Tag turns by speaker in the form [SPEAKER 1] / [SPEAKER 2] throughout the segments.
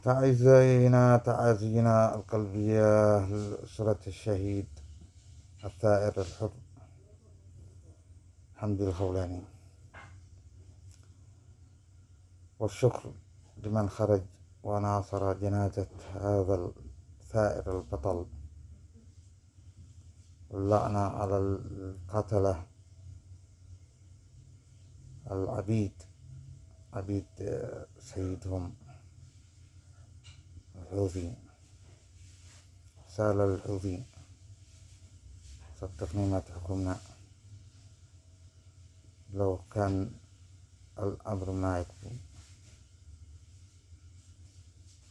[SPEAKER 1] تعازينا القلبية لأسرة الشهيد الثائر الحر حمدي الخولاني، والشكر لمن خرج وناصر جنازة هذا الثائر البطل، واللعنة على القتلة عبيد سيدهم الحوثي سال الحوثي. صدقني ما تحكمنا، لو كان الأمر ما يكون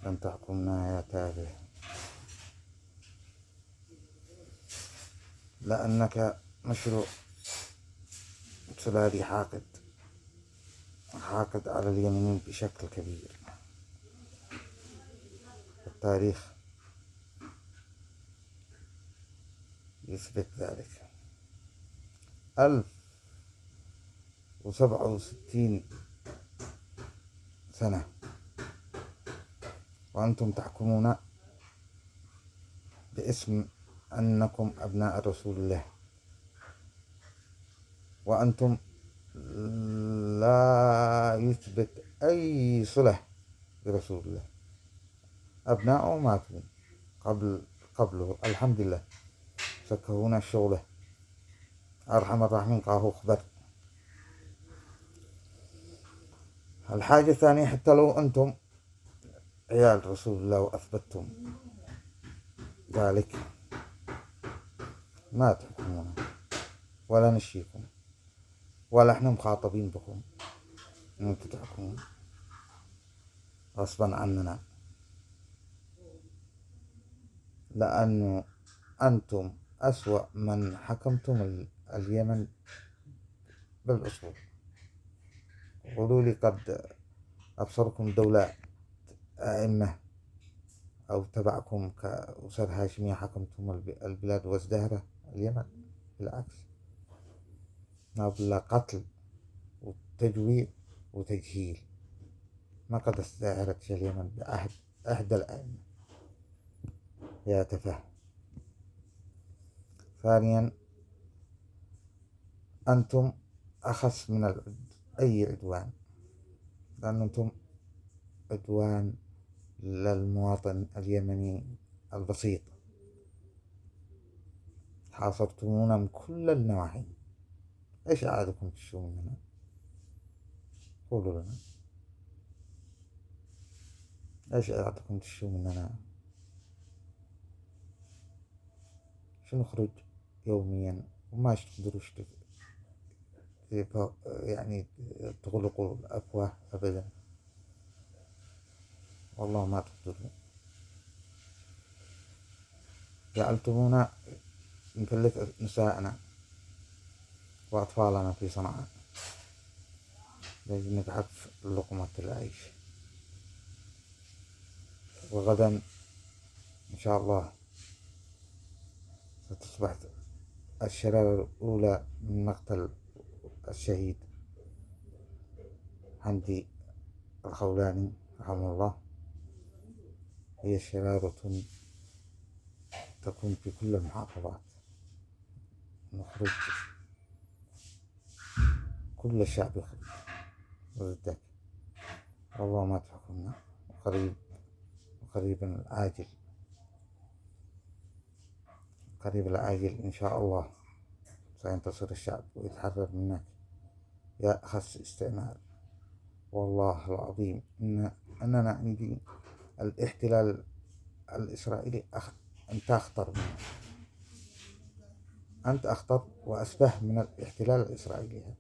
[SPEAKER 1] لن تحكمنا يا تافه، لأنك مشروع سلالي حاقد على اليمنيين بشكل كبير. التاريخ يثبت ذلك. 1067 سنة وأنتم تحكمون باسم أنكم أبناء رسول الله، وأنتم لا يثبت أي صلة برسول الله. أبناؤه ماتوا قبله الحمد لله، سكهونا الشغلة. أرحم الراحمين قاهو خبر. الحاجة الثانية، حتى لو أنتم عيال رسول الله وأثبتتم ذلك، ما تحكمون ولا نشيكم ولا احنا مخاطبين بكم ان انتم تحكمون غصبا عننا، لأنه أنتم أسوأ من حكمتم اليمن بالأصول. قولوا لي قد أبصركم دولة أئمة أو تبعكم كأسر هاشمية حكمتم البلاد وازدهر اليمن؟ بالعكس، بالله قتل وتجويع وتجهيل. ما قد ازدهرت اليمن بعهد إحدى الأئمة يا تفه. ثانيا، أنتم أخس من أي عدوان، لأن أنتم عدوان للمواطن اليمني البسيط، حاصرتمونا من كل النواحي. إيش عادكم تشتوا مننا؟ قولوا لنا إيش عادكم تشتوا مننا؟ شو نخرج يوميا وما تقدروا يعني تغلقوا الأفواه أبدا، والله ما تقدروا. جعلتمونا نكلف نساءنا وأطفالنا في صنعاء لكي نبحث لقمة العيش. وغدا إن شاء الله ستصبح الشرارة الأولى من مقتل الشهيد حمدي الخولاني رحمه الله. هي شرارة تكون في كل المحافظات، نخرج كل الشعب يخرج ضدك. والله ما تحكمنا. قريبا العاجل إن شاء الله سينتصر الشعب ويتحرر منك يا أخس استعمار. والله العظيم أننا عندي الاحتلال الإسرائيلي أنت أخطر منه، أنت أخطر وأسفه من الاحتلال الإسرائيلي هذا.